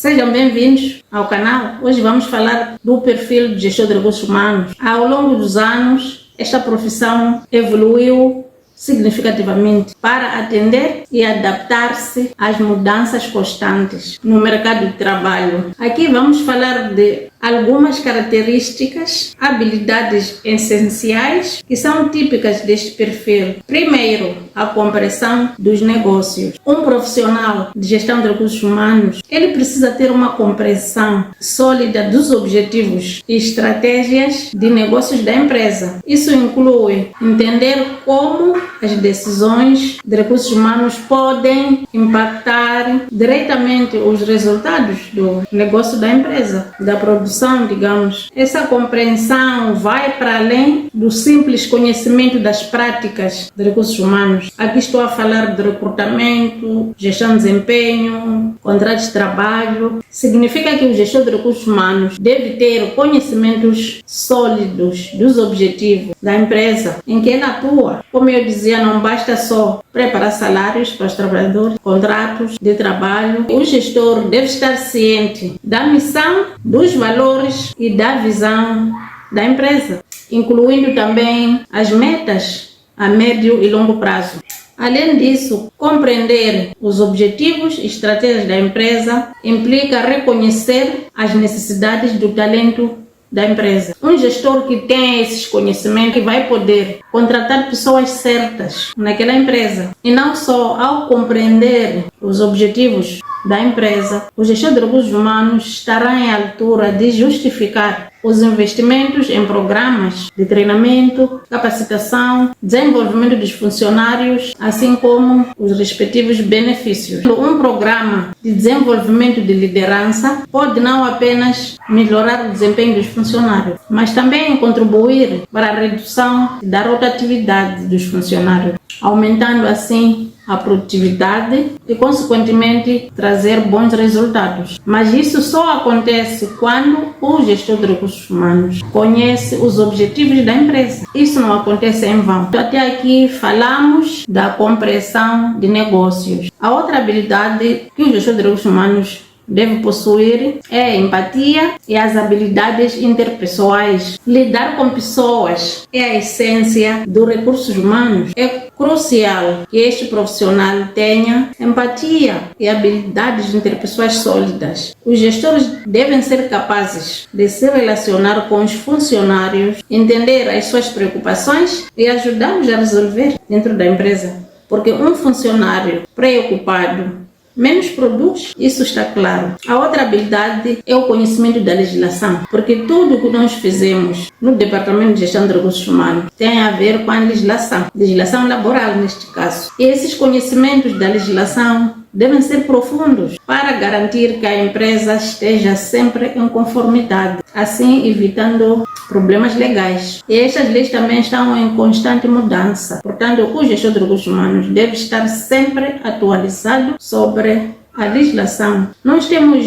Sejam bem-vindos ao canal. Hoje vamos falar do perfil de gestor de recursos humanos. Ao longo dos anos, esta profissão evoluiu significativamente para atender e adaptar-se às mudanças constantes no mercado de trabalho. Aqui vamos falar de algumas características, habilidades essenciais que são típicas deste perfil. Primeiro, a compreensão dos negócios. Um profissional de gestão de recursos humanos, ele precisa ter uma compreensão sólida dos objetivos e estratégias de negócios da empresa. Isso inclui entender como as decisões de recursos humanos podem impactar diretamente os resultados do negócio da empresa, da produção, digamos. Essa compreensão vai para além do simples conhecimento das práticas de recursos humanos. Aqui estou a falar de recrutamento, gestão de desempenho, contratos de trabalho. Significa que o gestor de recursos humanos deve ter conhecimentos sólidos dos objetivos da empresa em que ele atua. Como eu dizia, não basta só preparar salários para os trabalhadores, contratos de trabalho. O gestor deve estar ciente da missão, dos valores e da visão da empresa, incluindo também as metas a médio e longo prazo. Além disso, compreender os objetivos e estratégias da empresa implica reconhecer as necessidades do talento da empresa. Um gestor que tem esses conhecimentos vai poder contratar pessoas certas naquela empresa. E não só ao compreender os objetivos da empresa, o gestor de recursos humanos estará em altura de justificar os investimentos em programas de treinamento, capacitação, desenvolvimento dos funcionários, assim como os respectivos benefícios. Um programa de desenvolvimento de liderança pode não apenas melhorar o desempenho dos funcionários, mas também contribuir para a redução da rotatividade dos funcionários, aumentando assim a produtividade e, consequentemente, trazer bons resultados. Mas isso só acontece quando o gestor de recursos humanos conhece os objetivos da empresa. Isso não acontece em vão. Até aqui falamos da compreensão de negócios. A outra habilidade que o gestor de recursos humanos deve possuir é a empatia e as habilidades interpessoais. Lidar com pessoas é a essência dos recursos humanos. É crucial que este profissional tenha empatia e habilidades interpessoais sólidas. Os gestores devem ser capazes de se relacionar com os funcionários, entender as suas preocupações e ajudá-los a resolver dentro da empresa. Porque um funcionário preocupado menos produz, isso está claro. A outra habilidade é o conhecimento da legislação, porque tudo o que nós fizemos no Departamento de Gestão de Recursos Humanos tem a ver com a legislação laboral neste caso. E esses conhecimentos da legislação devem ser profundos para garantir que a empresa esteja sempre em conformidade, assim evitando problemas legais. E estas leis também estão em constante mudança. Portanto, o gestor de recursos humanos deve estar sempre atualizado sobre a legislação. Nós temos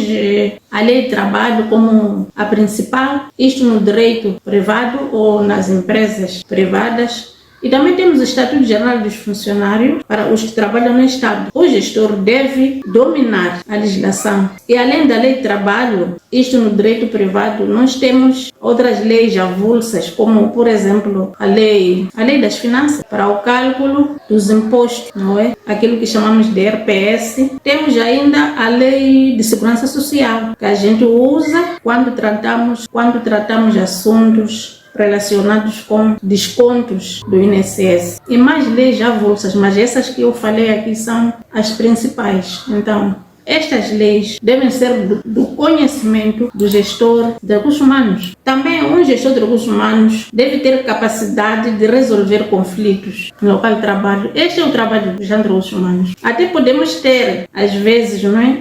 a lei de trabalho como a principal, isto no direito privado ou nas empresas privadas. E também temos o Estatuto Geral dos Funcionários para os que trabalham no Estado. O gestor deve dominar a legislação. E além da lei de trabalho, isto no direito privado, nós temos outras leis avulsas, como, por exemplo, a lei das finanças, para o cálculo dos impostos, não é? Aquilo que chamamos de RPS. Temos ainda a lei de segurança social, que a gente usa quando tratamos assuntos relacionados com descontos do INSS. E mais leis avulsas, mas essas que eu falei aqui são as principais. Então, estas leis devem ser do conhecimento do gestor de recursos humanos. Também um gestor de recursos humanos deve ter capacidade de resolver conflitos no local de trabalho. Este é o trabalho do gestor de recursos humanos. Até podemos ter, às vezes, não é,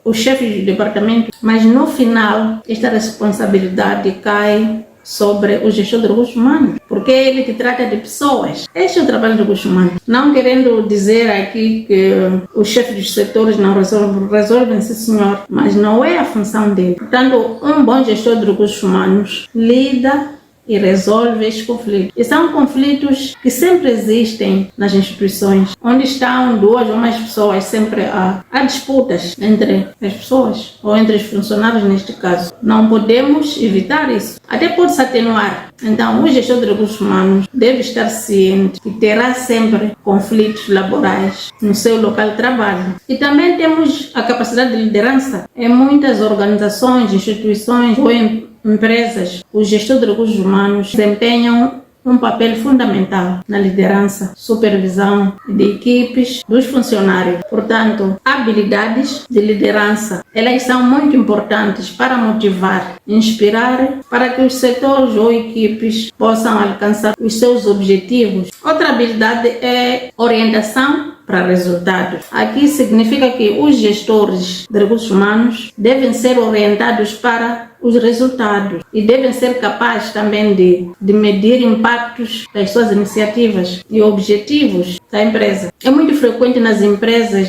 o chefe do departamento, mas no final esta responsabilidade cai sobre o gestor de recursos humanos, porque é ele que trata de pessoas. Este é o trabalho de recursos humanos. Não querendo dizer aqui que os chefes dos setores não resolvem, sim senhor, mas não é a função dele. Portanto, um bom gestor de recursos humanos lida e resolve estes conflitos. E são conflitos que sempre existem nas instituições, onde estão 2 ou mais pessoas, sempre há disputas entre as pessoas, ou entre os funcionários neste caso. Não podemos evitar isso. Até pode-se atenuar. Então, o gestor de recursos humanos deve estar ciente que terá sempre conflitos laborais no seu local de trabalho. E também temos a capacidade de liderança. Em muitas organizações, instituições ou empresas, o gestor de recursos humanos desempenham um papel fundamental na liderança, supervisão de equipes dos funcionários. Portanto, habilidades de liderança, elas são muito importantes para motivar, inspirar, para que os setores ou equipes possam alcançar os seus objetivos. Outra habilidade é orientação para resultados. Aqui significa que os gestores de recursos humanos devem ser orientados para os resultados e devem ser capazes também de medir impactos das suas iniciativas e objetivos da empresa. É muito frequente nas empresas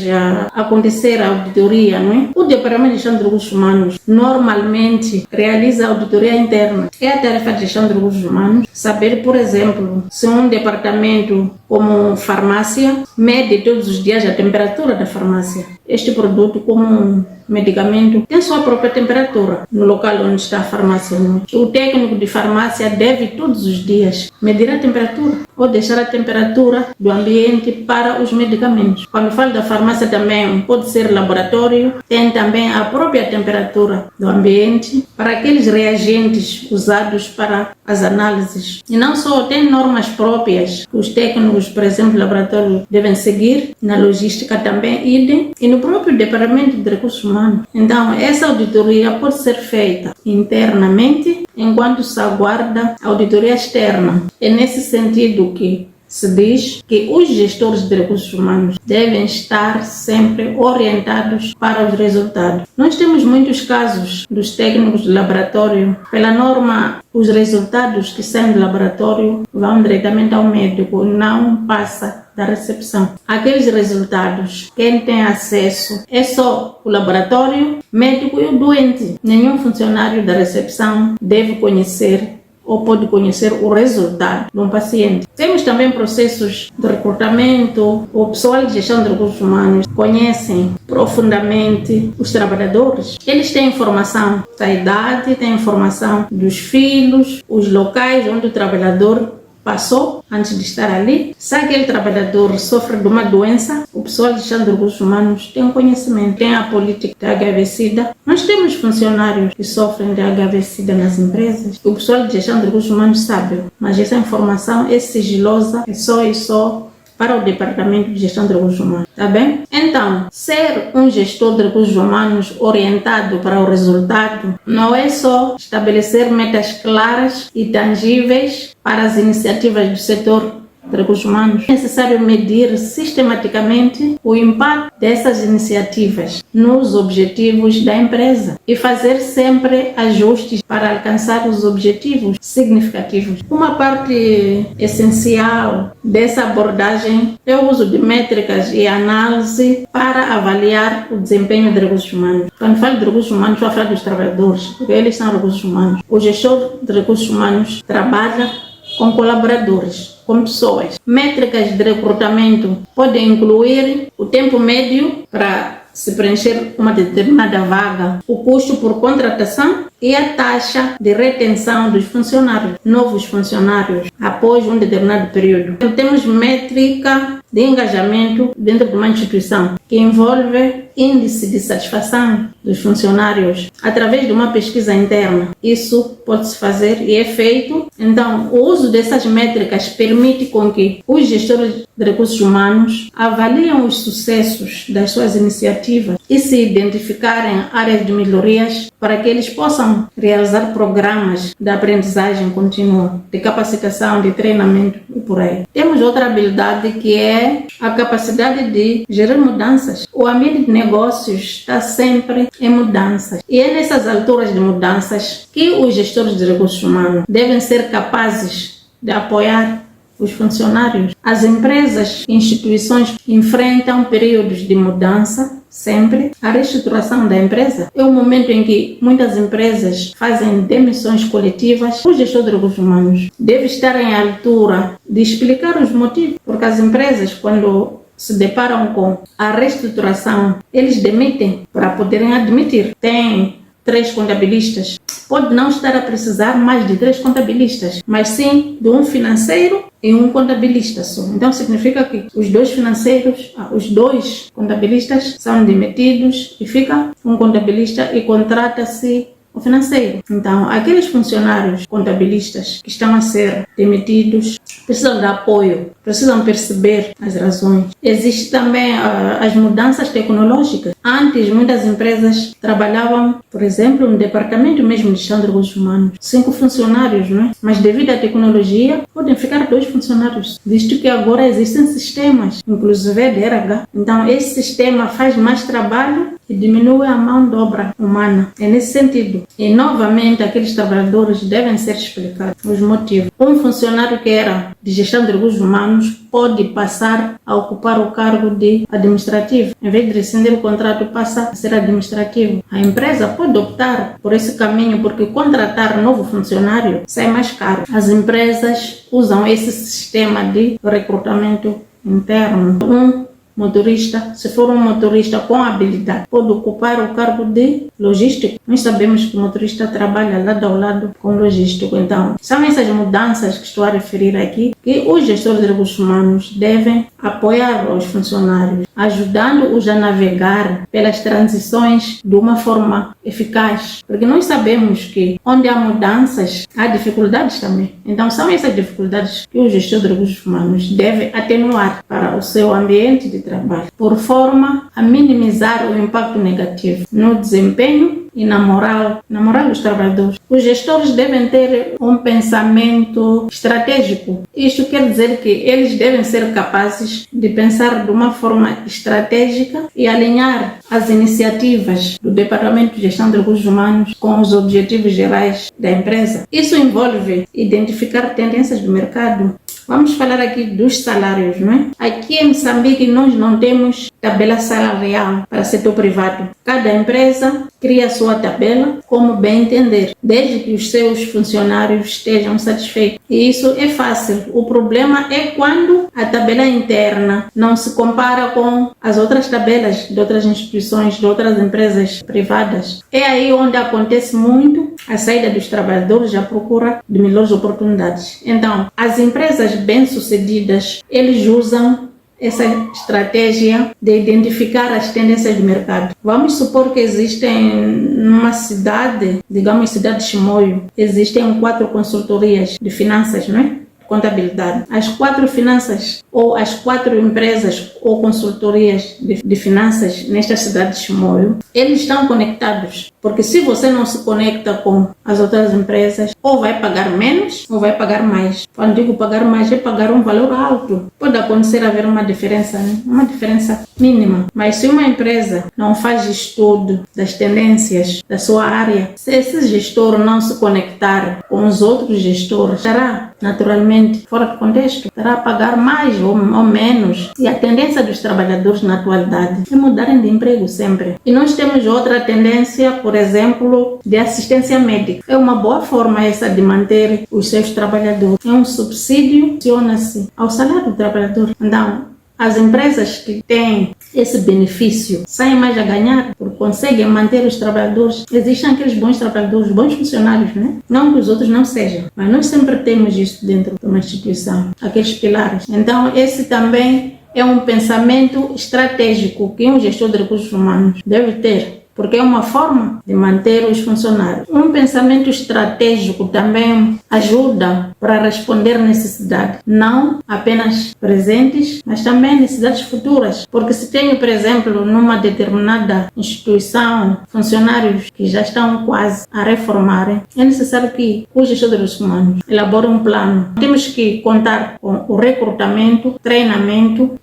acontecer a auditoria, não é? O Departamento de Gestão de Recursos Humanos normalmente realiza a auditoria interna. É a tarefa de gestão de recursos humanos saber, por exemplo, se um departamento como farmácia mede todos os dias a temperatura da farmácia. Este produto, como um medicamento, tem sua própria temperatura no local onde está a farmácia. O técnico de farmácia deve todos os dias medir a temperatura ou deixar a temperatura do ambiente para os medicamentos. Quando falo da farmácia também pode ser laboratório, tem também a própria temperatura do ambiente para aqueles reagentes usados para as análises. E não só, tem normas próprias que os técnicos, por exemplo, laboratório, devem seguir, na logística também idem, e no próprio departamento de recursos humanos. Então, essa auditoria pode ser feita internamente, enquanto se aguarda a auditoria externa. É nesse sentido que se diz que os gestores de recursos humanos devem estar sempre orientados para os resultados. Nós temos muitos casos dos técnicos de laboratório. Pela norma, os resultados que saem do laboratório vão diretamente ao médico, não passa da recepção. Aqueles resultados, quem tem acesso é só o laboratório, médico e o doente. Nenhum funcionário da recepção deve conhecer ou pode conhecer o resultado de um paciente. Temos também processos de recrutamento. O pessoal de gestão de recursos humanos conhecem profundamente os trabalhadores. Eles têm informação da idade, têm informação dos filhos, os locais onde o trabalhador passou antes de estar ali. Se aquele trabalhador sofre de uma doença, o pessoal de gestão de recursos humanos tem um conhecimento, tem a política de HIV-Sida. Nós temos funcionários que sofrem de HIV-Sida nas empresas. O pessoal de gestão de recursos humanos sabe, mas essa informação é sigilosa, é só para o Departamento de Gestão de Recursos Humanos, tá bem? Então, ser um gestor de recursos humanos orientado para o resultado não é só estabelecer metas claras e tangíveis para as iniciativas do setor de recursos humanos. É necessário medir sistematicamente o impacto dessas iniciativas nos objetivos da empresa e fazer sempre ajustes para alcançar os objetivos significativos. Uma parte essencial dessa abordagem é o uso de métricas e análise para avaliar o desempenho de recursos humanos. Quando falo de recursos humanos, estou a falar dos trabalhadores, porque eles são recursos humanos. O gestor de recursos humanos trabalha com colaboradores, com pessoas. Métricas de recrutamento podem incluir o tempo médio para se preencher uma determinada vaga, o custo por contratação e a taxa de retenção dos funcionários, novos funcionários, após um determinado período. Então, temos métrica de engajamento dentro de uma instituição, que envolve índice de satisfação dos funcionários através de uma pesquisa interna. Isso pode-se fazer e é feito. Então, o uso dessas métricas permite com que os gestores de recursos humanos avaliem os sucessos das suas iniciativas e se identificarem áreas de melhorias para que eles possam realizar programas de aprendizagem contínua, de capacitação, de treinamento e por aí. Temos outra habilidade que é a capacidade de gerir mudanças. O ambiente de negócios está sempre em mudanças e é nessas alturas de mudanças que os gestores de recursos humanos devem ser capazes de apoiar os funcionários. As empresas e instituições enfrentam períodos de mudança sempre a reestruturação da empresa. É o momento em que muitas empresas fazem demissões coletivas. O gestor de recursos humanos deve estar em altura de explicar os motivos, porque as empresas, quando se deparam com a reestruturação, eles demitem para poderem admitir. Tem 3 contabilistas, pode não estar a precisar mais de 3 contabilistas, mas sim de um financeiro e um contabilista só. Então significa que os 2 financeiros, os 2 contabilistas são demitidos e fica um contabilista e contrata-se o financeiro. Então, aqueles funcionários contabilistas que estão a ser demitidos precisam de apoio, precisam perceber as razões. Existem também as mudanças tecnológicas. Antes, muitas empresas trabalhavam, por exemplo, no departamento mesmo de gestão de recursos humanos, 5 funcionários, não é? Mas devido à tecnologia, podem ficar 2 funcionários, visto que agora existem sistemas, inclusive de RH. Então, esse sistema faz mais trabalho e diminui a mão de obra humana. É nesse sentido. E, novamente, aqueles trabalhadores devem ser explicados os motivos. Um funcionário que era de gestão de recursos humanos pode passar a ocupar o cargo de administrativo. Em vez de rescindir o contrato, passa a ser administrativo. A empresa pode optar por esse caminho, porque contratar novo funcionário sai mais caro. As empresas usam esse sistema de recrutamento interno. Motorista, se for um motorista com habilidade, pode ocupar o cargo de logístico. Nós sabemos que o motorista trabalha lado ao lado com o logístico. Então, são essas mudanças que estou a referir aqui, que os gestores de recursos humanos devem apoiar os funcionários, ajudando-os a navegar pelas transições de uma forma eficaz. Porque nós sabemos que onde há mudanças, há dificuldades também. Então, são essas dificuldades que o gestor de recursos humanos deve atenuar para o seu ambiente de trabalho, por forma a minimizar o impacto negativo no desempenho e na moral dos trabalhadores. Os gestores devem ter um pensamento estratégico. Isto quer dizer que eles devem ser capazes de pensar de uma forma estratégica e alinhar as iniciativas do Departamento de Gestão de Recursos Humanos com os objetivos gerais da empresa. Isso envolve identificar tendências do mercado. Vamos falar aqui dos salários, não é? Aqui em Moçambique nós não temos tabela salarial para o setor privado. Cada empresa cria a sua tabela como bem entender, desde que os seus funcionários estejam satisfeitos. E isso é fácil. O problema é quando a tabela interna não se compara com as outras tabelas de outras instituições, de outras empresas privadas. É aí onde acontece muito a saída dos trabalhadores à procura de melhores oportunidades. Então, as empresas bem-sucedidas, eles usam essa estratégia de identificar as tendências do mercado. Vamos supor que existem numa cidade, digamos cidade de Chimoio, existem 4 consultorias de finanças, não é? Contabilidade. As 4 finanças ou as 4 empresas ou consultorias de finanças nesta cidade de Chimoio, eles estão conectados, porque se você não se conecta com as outras empresas, ou vai pagar menos ou vai pagar mais. Quando digo pagar mais, é pagar um valor alto. Pode acontecer haver uma diferença, né? Uma diferença mínima. Mas se uma empresa não faz estudo das tendências da sua área, se esse gestor não se conectar com os outros gestores, estará naturalmente fora do contexto, estará a pagar mais ou menos. E a tendência dos trabalhadores na atualidade é mudarem de emprego sempre. E nós temos outra tendência, por exemplo, de assistência médica. É uma boa forma essa de manter os seus trabalhadores. É um subsídio, funciona-se ao salário do trabalhador. Então, as empresas que têm esse benefício saem mais a ganhar, porque conseguem manter os trabalhadores. Existem aqueles bons trabalhadores, bons funcionários, né? Não que os outros não sejam, mas nós sempre temos isso dentro de uma instituição, aqueles pilares. Então, esse também é um pensamento estratégico que um gestor de recursos humanos deve ter, porque é uma forma de manter os funcionários. Um pensamento estratégico também ajuda para responder necessidades, não apenas presentes, mas também necessidades futuras. Porque se tenho, por exemplo, numa determinada instituição, funcionários que já estão quase a reformarem, é necessário que o gestor de recursos humanos elabore um plano. Temos que contar com o recrutamento, treinamento,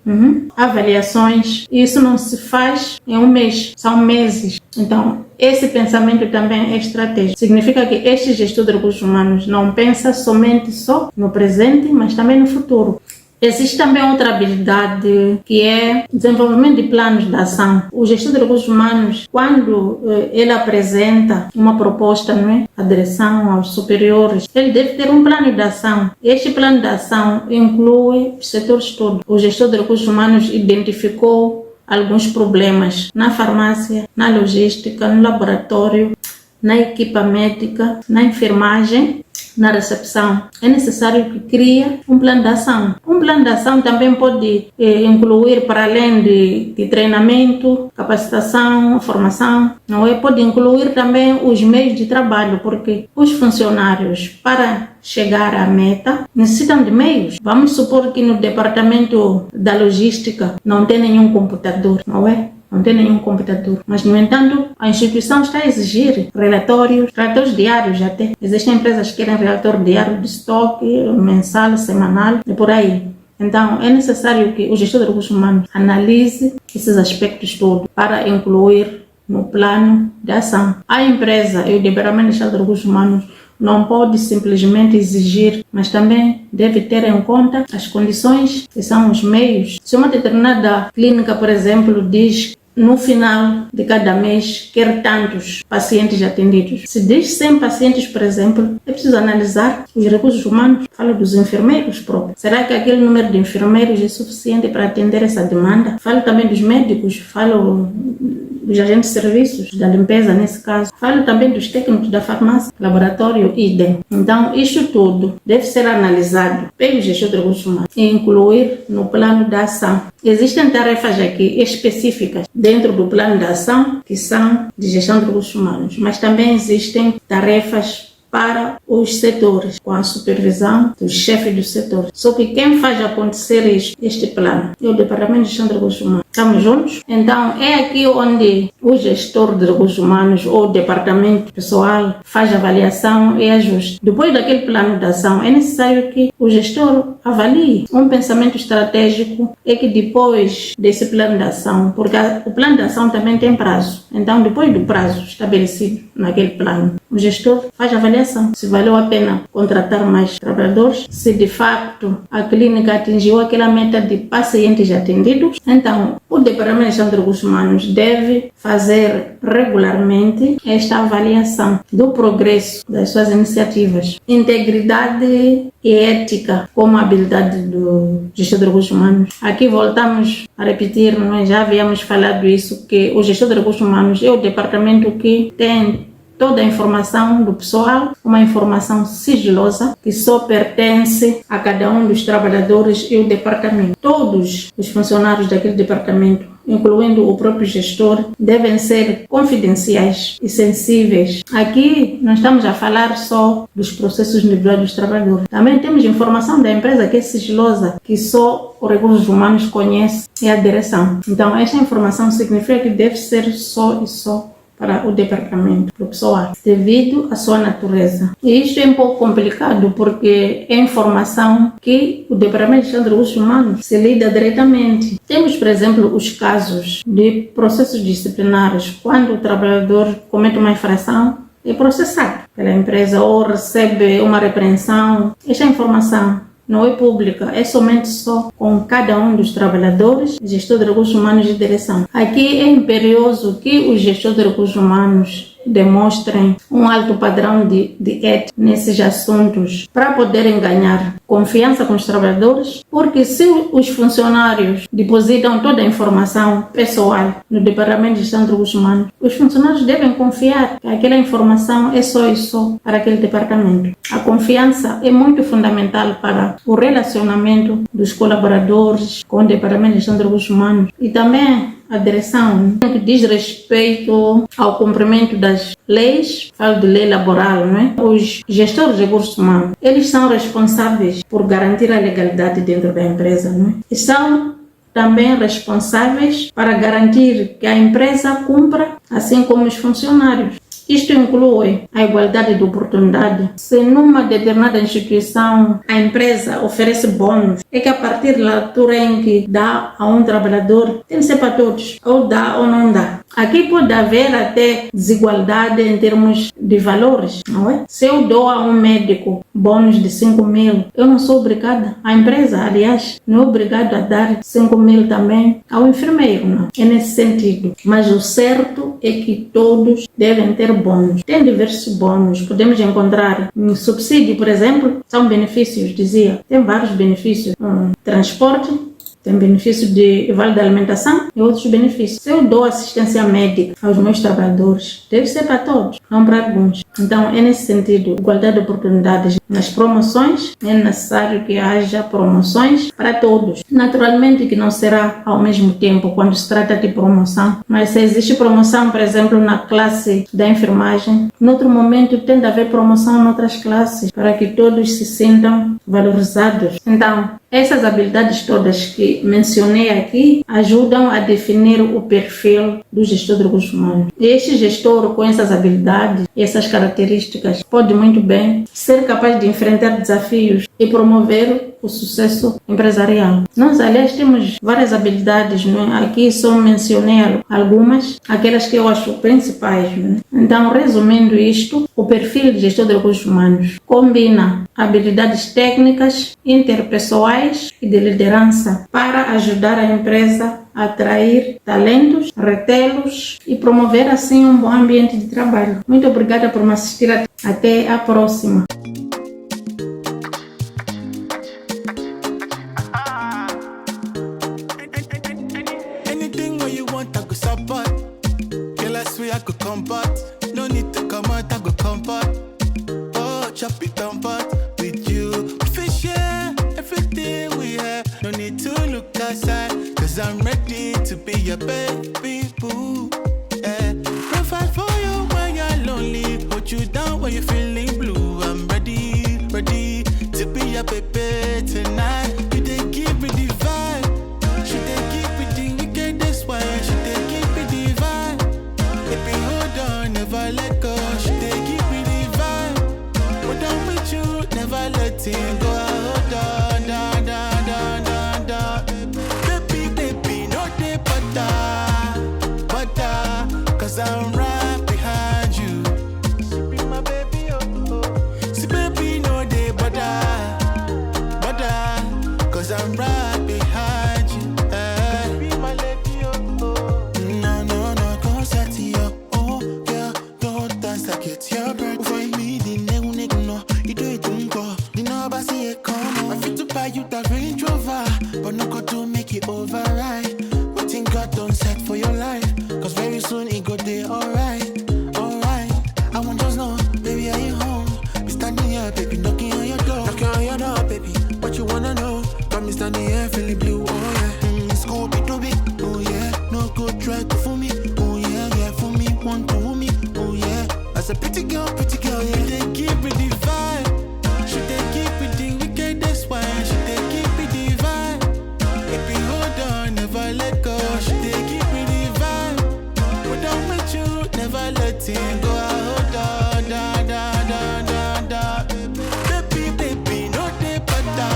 avaliações. E isso não se faz em um mês, são meses. Então, esse pensamento também é estratégico. Significa que este gestor de recursos humanos não pensa somente no presente, mas também no futuro. Existe também outra habilidade que é desenvolvimento de planos de ação. O gestor de recursos humanos, quando ele apresenta uma proposta, não é, à direção, aos superiores, ele deve ter um plano de ação. Este plano de ação inclui os setores todos. O gestor de recursos humanos identificou alguns problemas na farmácia, na logística, no laboratório, na equipa médica, na enfermagem, na recepção. É necessário que crie um plano de ação. Um plano de ação também pode incluir, para além de treinamento, capacitação, formação, não é? Pode incluir também os meios de trabalho, porque os funcionários, para chegar à meta, necessitam de meios. Vamos supor que no departamento da logística não tem nenhum computador, não é? Não tem nenhum computador. Mas, no entanto, a instituição está a exigir relatórios diários até. Existem empresas que querem relatório diário de estoque, mensal, semanal e por aí. Então, é necessário que o gestor de recursos humanos analise esses aspectos todos para incluir no plano de ação. A empresa e o Departamento de Recursos Humanos não pode simplesmente exigir, mas também deve ter em conta as condições que são os meios. Se uma determinada clínica, por exemplo, diz no final de cada mês quer tantos pacientes atendidos. Se diz 100 pacientes, por exemplo, é preciso analisar os recursos humanos. Falo dos enfermeiros próprios. Será que aquele número de enfermeiros é suficiente para atender essa demanda? Falo também dos médicos, falo dos agentes de serviços, da limpeza nesse caso. Falo também dos técnicos da farmácia, laboratório, idem. Então, isto tudo deve ser analisado pelo gestor de recursos humanos e incluir no plano de ação. Existem tarefas aqui específicas dentro do plano de ação que são de gestão de recursos humanos, mas também existem tarefas para os setores, com a supervisão dos chefes do setor. Só que quem faz acontecer este plano é o Departamento de Gestão de Recursos Humanos. Estamos juntos? Então, é aqui onde o gestor de recursos humanos ou o departamento pessoal faz avaliação e ajuste. Depois daquele plano de ação, é necessário que o gestor avalie. Um pensamento estratégico é que depois desse plano de ação, porque o plano de ação também tem prazo. Então, depois do prazo estabelecido naquele plano, o gestor faz avaliação. Se valeu a pena contratar mais trabalhadores, se de facto a clínica atingiu aquela meta de pacientes atendidos, então o Departamento de Gestão de Recursos Humanos deve fazer regularmente esta avaliação do progresso das suas iniciativas. Integridade e ética como habilidade do gestor de recursos humanos. Aqui voltamos a repetir, nós já havíamos falado isso, que o gestor de recursos humanos é o departamento que tem toda a informação do pessoal, uma informação sigilosa que só pertence a cada um dos trabalhadores e o departamento. Todos os funcionários daquele departamento, incluindo o próprio gestor, devem ser confidenciais e sensíveis. Aqui não estamos a falar só dos processos individuais dos trabalhadores. Também temos informação da empresa que é sigilosa, que só os recursos humanos conhece e a direção. Então, esta informação significa que deve ser só e só para o departamento, para o pessoal, devido à sua natureza. E isto é um pouco complicado porque é informação que o Departamento de Gestão de Recursos Humanos se lida diretamente. Temos, por exemplo, os casos de processos disciplinares, quando o trabalhador comete uma infração, é processado pela empresa ou recebe uma repreensão. Esta informação não é pública, é somente só com cada um dos trabalhadores, gestor de recursos humanos e direção. Aqui é imperioso que os gestores de recursos humanos demonstrem um alto padrão de ética nesses assuntos para poderem ganhar confiança com os trabalhadores, porque se os funcionários depositam toda a informação pessoal no Departamento de Gestão de Recursos Humanos, os funcionários devem confiar que aquela informação é só e só para aquele departamento. A confiança é muito fundamental para o relacionamento dos colaboradores com o Departamento de Gestão de Recursos Humanos e também a direção, no que diz respeito ao cumprimento das leis, falo de lei laboral, não é? Os gestores de recursos humanos, eles são responsáveis por garantir a legalidade dentro da empresa, não é? E são também responsáveis para garantir que a empresa cumpra, assim como os funcionários. Isto inclui a igualdade de oportunidade. Se numa determinada instituição a empresa oferece bônus, é que a partir da altura em que dá a um trabalhador, tem que ser para todos, ou dá ou não dá. Aqui pode haver até desigualdade em termos de valores, não é? Se eu dou a um médico bônus de 5.000, eu não sou obrigada, a empresa, aliás, não é obrigada a dar 5.000 também ao enfermeiro, não. É nesse sentido. Mas o certo é que todos devem ter bônus. Tem diversos bônus. Podemos encontrar um subsídio, por exemplo, são benefícios, dizia. Tem vários benefícios. Transporte, tem benefício de vale da alimentação e outros benefícios. Se eu dou assistência médica aos meus trabalhadores, deve ser para todos, não para alguns. Então, é nesse sentido, igualdade de oportunidades. Nas promoções, é necessário que haja promoções para todos. Naturalmente que não será ao mesmo tempo quando se trata de promoção, mas se existe promoção, por exemplo, na classe da enfermagem, em outro momento tem de haver promoção em outras classes, para que todos se sintam valorizados. Então, essas habilidades todas que mencionei aqui ajudam a definir o perfil do gestor de recursos humanos. E este gestor com essas habilidades e essas características pode muito bem ser capaz de enfrentar desafios e promover o sucesso empresarial. Nós, aliás, temos várias habilidades, não é? Aqui só mencionei algumas, aquelas que eu acho principais. Não é? Então, resumindo isto, o perfil de gestor de recursos humanos combina habilidades técnicas, interpessoais e de liderança para ajudar a empresa a atrair talentos, retê-los e promover assim um bom ambiente de trabalho. Muito obrigada por me assistir. Até a próxima. I could comfort. No need to come out, I go comfort. Oh, chop it down, but with you, we share everything we have. No need to look outside, cause I'm ready to be your baby boo. Provide for you when you're lonely, hold you down when you're feeling blue. I'm ready, ready to be your baby tonight. You they give me the vibe, she they give me the wickedest way, she they give me the vibe. Baby, hold on, never let go. She they give me the vibe. When I'm with you, never let it go. Hold on, da da da da da. Baby, baby, no they butter, cause I'm right behind you. She be my baby, oh oh. See, baby, no they butter, cause I'm right behind you. Be my lady, oh oh. No, no, no, go set you up. Oh, girl, don't dance like it's your birthday. Find me the nigga, no, you do it to go. You know, I see it come. I fit to buy you that Range Rover, but no go to make it override. What thing God don't set for your life? Cause very soon it go there, alright, alright. I want just know, baby, are you home? Be standing here, baby, knocking on your door. Knocking on your door, baby, what you wanna know? Got me standing here, feeling blue, oh yeah. Scooby Dooby, oh yeah. No go try to fool me, oh yeah, yeah. For me, want to woo me, oh yeah. As a pretty girl, yeah. They give me the vibe, should they give me the wickedest way? Should they give me the vibe? Baby, hold on, never let go. Should they give me the vibe? When I'm with you, never let it go. Hold on, da da da da da. Baby, baby, no they butter,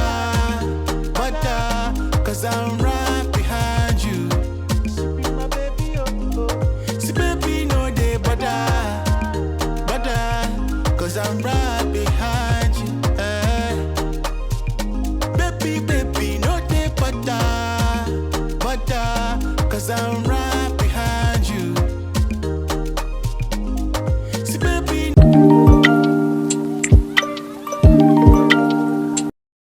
cause I'm right behind you. She be my baby, oh oh. See, baby, no they butter, cause I'm right behind you. Baby, baby, no they butter, cause I'm right